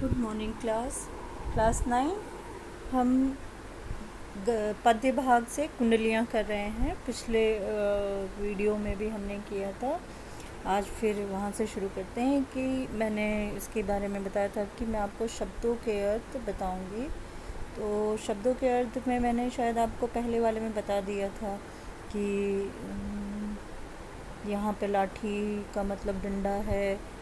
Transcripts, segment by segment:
Good morning class 9। हम पद्य भाग से कुंडलियाँ कर रहे हैं। पिछले वीडियो में भी हमने किया था। आज फिर वहाँ से शुरू करते हैं कि मैंने इसके बारे में बताया था कि मैं आपको शब्दों के अर्थ बताऊंगी। तो शब्दों के अर्थ में मैंने शायद आपको पहले वाले में बता दिया था कि यहाँ पे लाठी का मतलब डंडा है,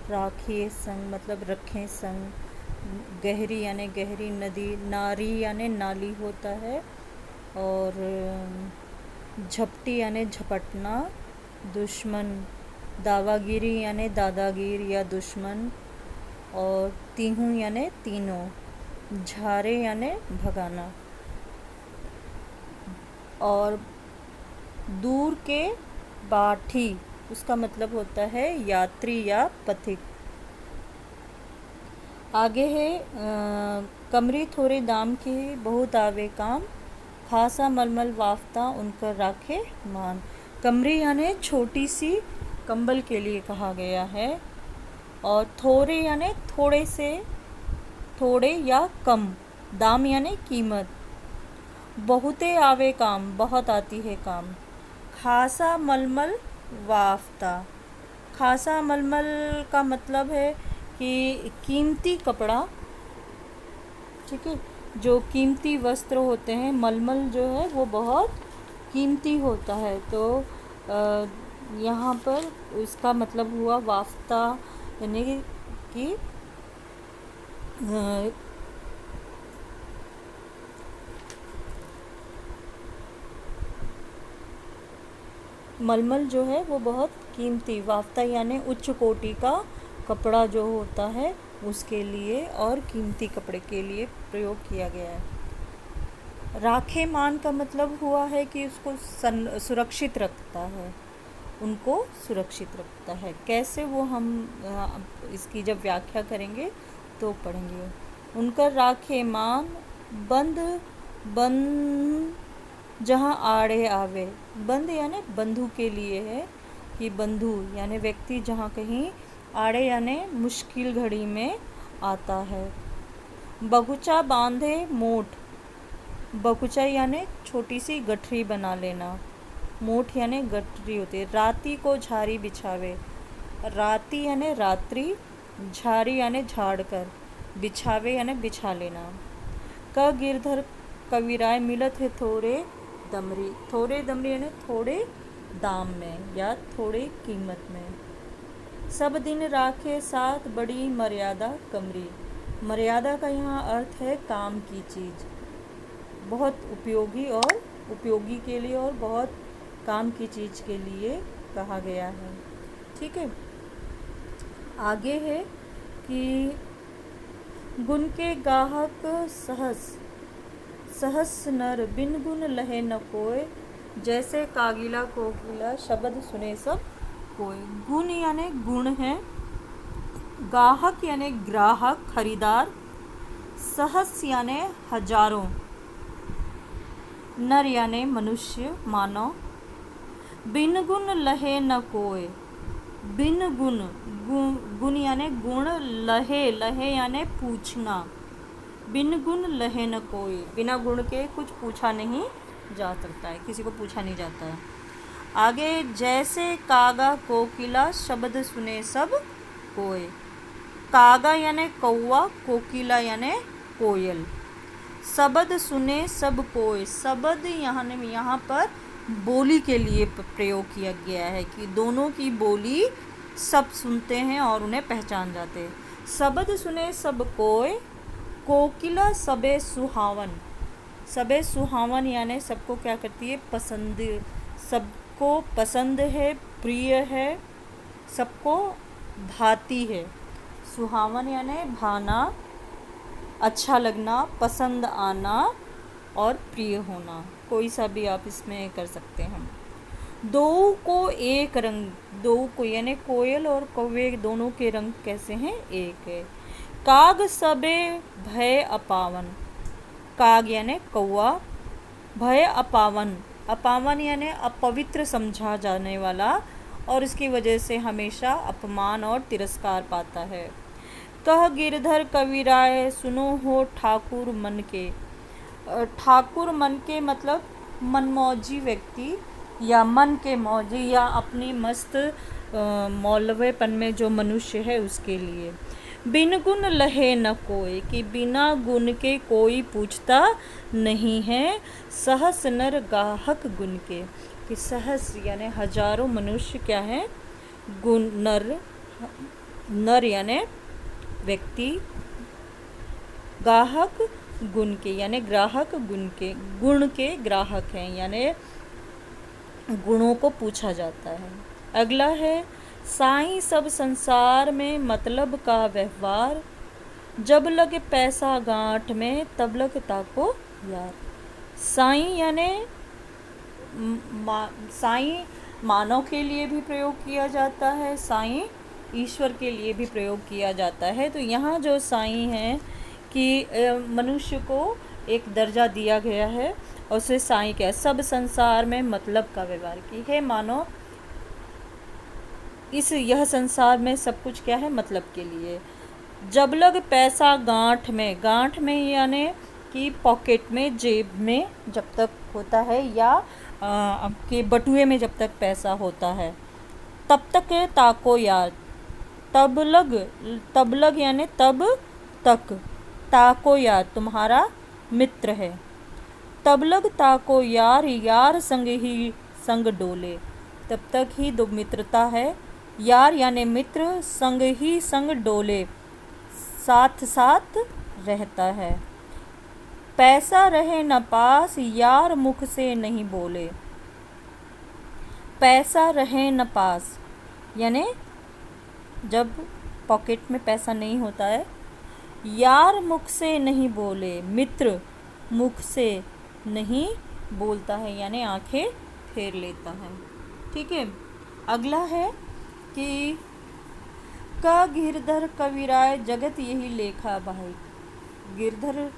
राखिए संग मतलब रखें संग, गहरी यानी गहरी नदी, नारी यानी नाली होता है, और झपटी यानी झपटना, दुश्मन दावागिरी यानी दादागिर या दुश्मन, और तीहूं यानी तीनों, झारे यानी भगाना, और दूर के बाठी उसका मतलब होता है यात्री या पथिक। आगे है कमरी थोड़े दाम की बहुत आवे काम, खासा मलमल वाफ्ता उनकर राखे मान। कमरी यानी छोटी सी कंबल के लिए कहा गया है, और थोड़े यानी थोड़े से, थोड़े या कम, दाम यानी कीमत, बहुते आवे काम बहुत आती है काम, खासा मलमल वाफ्ता। खासा मलमल का मतलब है कि कीमती कपड़ा, ठीक है, जो कीमती वस्त्र होते हैं, मलमल जो है वो बहुत कीमती होता है। तो यहाँ पर इसका मतलब हुआ वाफ्ता, यानी कि मलमल जो है वो बहुत कीमती, वाफ्ता यानी उच्च कोटि का कपड़ा जो होता है उसके लिए और कीमती कपड़े के लिए प्रयोग किया गया है। राखे मान का मतलब हुआ है कि उसको सुरक्षित रखता है, उनको सुरक्षित रखता है। कैसे वो हम इसकी जब व्याख्या करेंगे तो पढ़ेंगे। उनका राखे मान बंद बंद जहाँ आड़े आवे, बंद यानी बंधु के लिए है कि बंधु यानी व्यक्ति जहाँ कहीं आड़े यानी मुश्किल घड़ी में आता है। बगुचा बांधे मोठ, बगुचा यानी छोटी सी गठरी बना लेना, मोठ यानी गठरी होती है। राती को झारी बिछावे, राती यानी रात्रि, झारी यानी झाड़ कर, बिछावे यानी बिछा लेना। क गिरधर कविराय मिलत है थोड़े दमरी, थोड़े दमरी यानी थोड़े दाम में या थोड़े कीमत में। सब दिन राखे साथ बड़ी मर्यादा कमरी, मर्यादा का यहाँ अर्थ है काम की चीज़, बहुत उपयोगी और उपयोगी के लिए और बहुत काम की चीज़ के लिए कहा गया है। ठीक है, आगे है कि गुण के गाहक सहस, सहस नर बिन गुण लहे न कोय, जैसे कागिला कोकिला शब्द सुने सब कोय। गुण यानी गुण है, गाहक यानी ग्राहक खरीदार, सहस यानी हजारों, नर यानी मनुष्य मानव, बिन गुण लहे न कोय, बिन गुण, गुण यानी गुण, लहे, लहे यानी पूछना, बिन गुण लहे न कोई, बिना गुण के कुछ पूछा नहीं जा सकता है, किसी को पूछा नहीं जाता है। आगे जैसे कागा कोकिला शब्द सुने सब कोय, कागा यानी कौवा, कोकिला यानी कोयल, शब्द सुने सब कोय, शब्द यहाँ पर बोली के लिए प्रयोग किया गया है कि दोनों की बोली सब सुनते हैं और उन्हें पहचान जाते हैं। शब्द सुने सब कोय, कोकिला सबे सुहावन, सबे सुहावन यानी सबको क्या करती है, पसंद, सबको पसंद है, प्रिय है, सबको भाती है। सुहावन यानी भाना, अच्छा लगना, पसंद आना और प्रिय होना, कोई सा भी आप इसमें कर सकते हैं। दो को एक रंग, दो को यानी कोयल और कौवे दोनों के रंग कैसे हैं, एक है। काग सबे भय अपावन, काग यानी कौवा, भय अपावन, अपावन यानी अपवित्र समझा जाने वाला और इसकी वजह से हमेशा अपमान और तिरस्कार पाता है। कह गिरधर कविराय सुनो हो ठाकुर मन के। ठाकुर मन के मतलब मनमौजी व्यक्ति या मन के मौजी या अपनी मस्त मौलवेपन में जो मनुष्य है उसके लिए। बिन गुण लहे न कोई, कि बिना गुण के कोई पूछता नहीं है। सहस नर गाहक गुण के, कि सहस यानी हजारों मनुष्य क्या है, गुण नर यानी व्यक्ति, गाहक गुण के यानी ग्राहक, गुण के ग्राहक हैं यानी गुणों को पूछा जाता है। अगला है साईं सब संसार में मतलब का व्यवहार, जब लगे पैसा गांठ में तब लग ताको यार। साईं यानी साईं मानव के लिए भी प्रयोग किया जाता है, साईं ईश्वर के लिए भी प्रयोग किया जाता है। तो यहाँ जो साईं है कि मनुष्य को एक दर्जा दिया गया है और उसे साईं क्या, सब संसार में मतलब का व्यवहार की है। मानो यह संसार में सब कुछ क्या है, मतलब के लिए। जब लग पैसा गांठ में यानी कि पॉकेट में, जेब में जब तक होता है या आपके बटुए में जब तक पैसा होता है, तब तक ताको यार। तब लग यानी तब तक, ताको यार तुम्हारा मित्र है। तब लग ताको यार, यार संग ही संग डोले, तब तक ही दो मित्रता है। यार यानी मित्र, संग ही संग डोले साथ साथ रहता है। पैसा रहे न पास, यार मुख से नहीं बोले। पैसा रहे न पास यानी जब पॉकेट में पैसा नहीं होता है। यार मुख से नहीं बोले, मित्र मुख से नहीं बोलता है यानी आंखें फेर लेता है। ठीक है। अगला है कि का गिरधर कविराय जगत यही लेखा भाई। गिरधर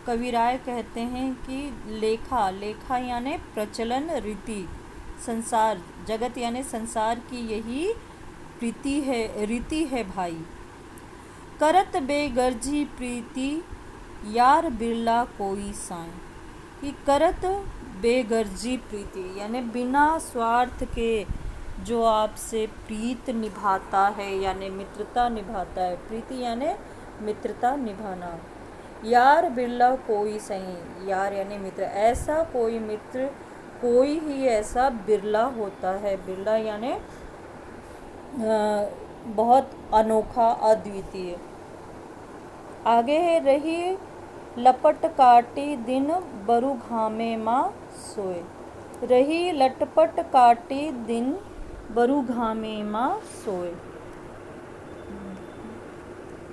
कविराय कहते हैं कि लेखा यानी प्रचलन, रीति, संसार, जगत यानी संसार की यही रीति है भाई। करत बेगर्जी प्रीति, यार बिरला कोई साईं। कि करत बेगर्जी प्रीति यानी बिना स्वार्थ के जो आपसे प्रीत निभाता है यानी मित्रता निभाता है। प्रीति यानी मित्रता निभाना। यार बिरला कोई सही, यार यानी मित्र, ऐसा कोई मित्र कोई ही ऐसा बिरला होता है। बिरला यानी बहुत अनोखा, अद्वितीय। आगे है रही लपट काटी दिन बरु घामे माँ सोए। रही लटपट काटी दिन बरु घामे माँ सोए।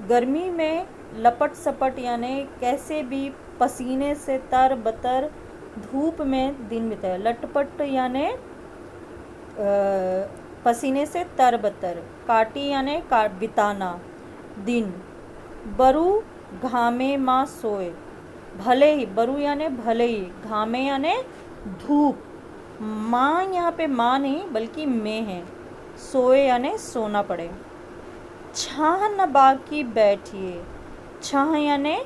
गर्मी में लपट सपट यानी कैसे भी पसीने से तर बतर धूप में दिन बिताए। लटपट यानी पसीने से तर बतर, काटी यानी बिताना दिन, बरु घामे माँ सोए, भले ही, बरु यानी भले ही, घामे यानी धूप, माँ यहाँ पे माँ नहीं बल्कि मैं है, सोए यानी सोना पड़े। छाह न बाकी बैठिए, छाह यानी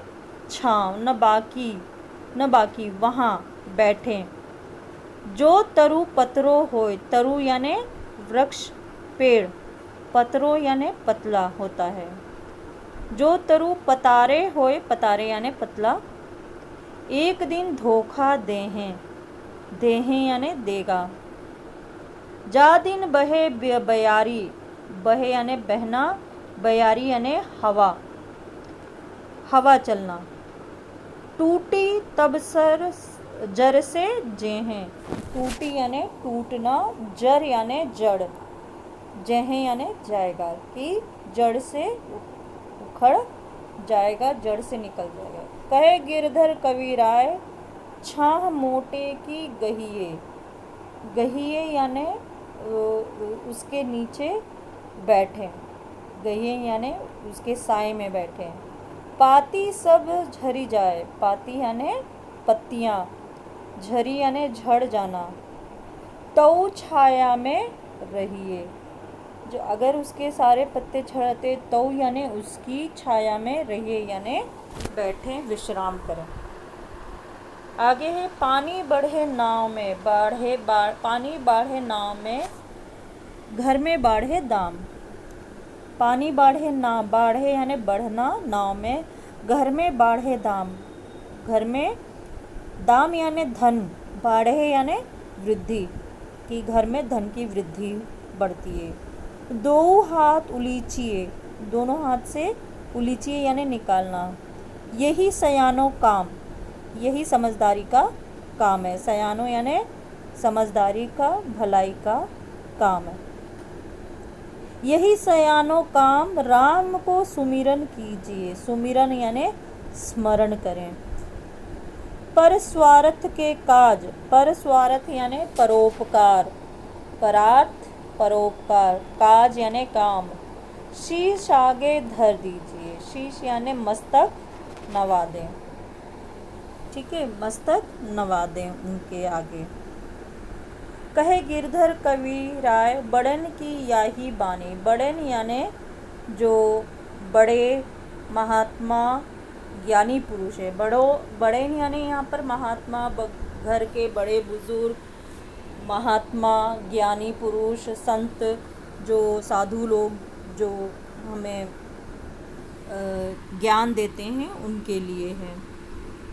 छाँव, न बाकी वहाँ बैठे। जो तरु पतरो होए, तरु यानी वृक्ष, पेड़, पतरो यानी पतला होता है। जो तरु पतारे होए, पतारे यानी पतला। एक दिन धोखा देहें यानी देगा। जा दिन बहे बयारी, बहे यानी बहना, बयारी यानी हवा, हवा चलना। टूटी तब सर जड़ से जेहें, टूटी यानी टूटना, जड़ यानी जड़, जेहें यानी जाएगा, कि जड़ से उखड़ जाएगा, जड़ से निकल जाएगा। कहे गिरधर कविराय छाह मोटे की गहिए, गहिए यानी उसके नीचे बैठे, गहिए यानी उसके साए में बैठे। पाती सब झरी जाए, पाती यानी पत्तियाँ, झरी यानी झड़ जाना। तऊ छाया में रहिए, जो अगर उसके सारे पत्ते झड़ते तो यानी उसकी छाया में रहिए यानी बैठे विश्राम करें। आगे है पानी बढ़े नाव में पानी बाढ़े नाव में घर में बाढ़े दाम। पानी बाढ़े बाढ़े यानी बढ़ना नाव में, घर में बाढ़े दाम, घर में दाम यानी धन, बाढ़े यानी वृद्धि, कि घर में धन की वृद्धि बढ़ती है। दो हाथ उलीचिए, दोनों हाथ से उलीचिए यानी निकालना। यही सयानो काम, यही समझदारी का काम है। सयानो यानी समझदारी का, भलाई का काम है। यही सयानो काम राम को सुमिरन कीजिए, सुमिरन यानी स्मरण करें। पर स्वार्थ के काज, पर स्वार्थ यानी परोपकार, परार्थ परोपकार, काज यानी काम। शीश आगे धर दीजिए, शीश यानी मस्तक नवा दें, ठीक है, मस्तक नवा दें उनके आगे। कहे गिरधर कवि राय बड़न की याही बानी, बड़न यानी जो बड़े महात्मा ज्ञानी पुरुष है। बड़ेन यानी यहाँ पर महात्मा, घर के बड़े बुजुर्ग, महात्मा, ज्ञानी पुरुष, संत, जो साधु लोग जो हमें ज्ञान देते हैं उनके लिए है।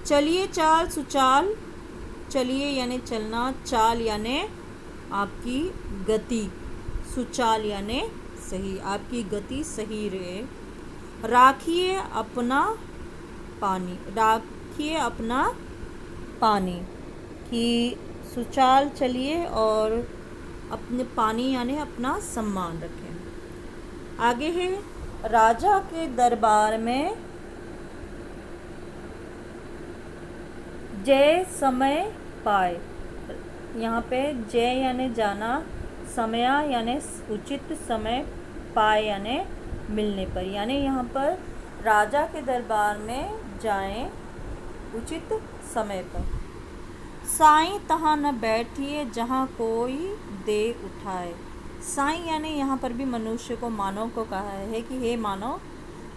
चलिए चाल सुचाल, चलिए यानी चलना, चाल यानी आपकी गति, सुचाल यानी सही, आपकी गति सही रहे। राखिए अपना पानी, राखिए अपना पानी, कि सुचाल चलिए और अपने पानी यानी अपना सम्मान रखें। आगे है राजा के दरबार में जय समय पाए। यहाँ पे जय यानी जाना, समय यानी उचित समय, पाए यानी मिलने पर, यानी यहाँ पर राजा के दरबार में जाएं उचित समय पर। साईं तहाँ न बैठिए जहाँ कोई दे उठाए। साईं यानी यहाँ पर भी मनुष्य को, मानव को कहा है कि हे मानव,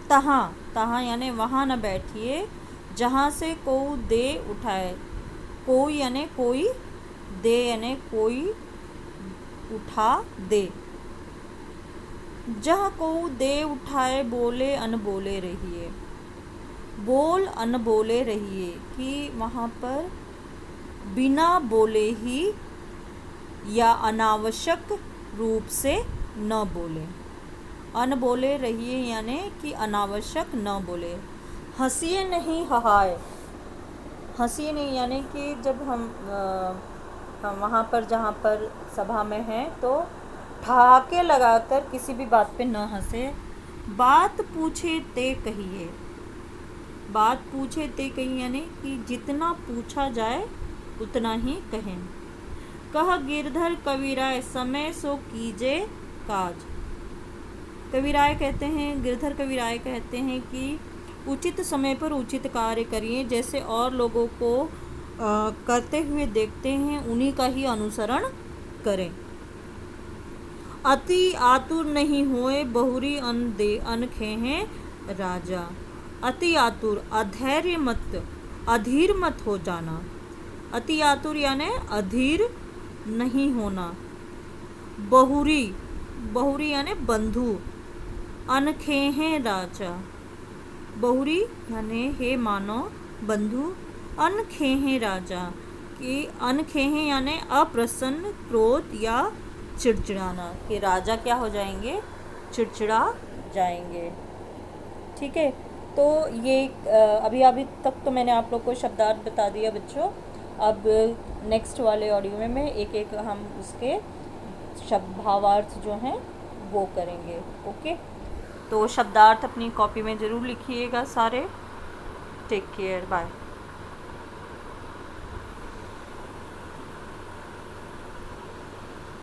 तहाँ, तहाँ यानी वहाँ न बैठिए जहाँ से कोई दे उठाए। कोई यानी कोई, दे यानी कोई उठा दे। जहाँ को दे उठाए बोले अनबोले रहिए, बोल अनबोले रहिए, कि वहाँ पर बिना बोले ही या अनावश्यक रूप से न बोले। अनबोले रहिए यानी कि अनावश्यक न बोले। हंसिए नहीं हहाए, हंसिए नहीं यानी कि जब हम वहाँ पर जहाँ पर सभा में हैं तो ठहाके लगाकर किसी भी बात पे न हंसे। बात पूछे ते कहिए, बात पूछे ते कहिए यानी कि जितना पूछा जाए उतना ही कहें। कह गिरधर कविराय समय सो कीजे काज। कविराय कहते हैं, गिरधर कविराय कहते हैं कि उचित समय पर उचित कार्य करिए, जैसे और लोगों को करते हुए देखते हैं उन्हीं का ही अनुसरण करें। अति आतुर नहीं होए बहुरी अन दे अन खेहें राजा। अति आतुर, अधैर्य मत, अधीर मत हो जाना। अति आतुर यानी अधीर नहीं होना। बहुरी, बहुरी यानी बंधु, अनखेहें राजा। बहुरी यानी हे मानो बंधु, अनखेहें राजा, कि अनखेहें यानी अप्रसन्न, क्रोध या चिड़चिड़ाना, कि राजा क्या हो जाएंगे, चिड़चिड़ा जाएंगे। ठीक है, तो ये अभी तक तो मैंने आप लोग को शब्दार्थ बता दिया बच्चों। अब नेक्स्ट वाले ऑडियो में मैं एक एक हम उसके शब्द भावार्थ जो हैं वो करेंगे। ओके, तो शब्दार्थ अपनी कॉपी में ज़रूर लिखिएगा सारे। Take care, bye.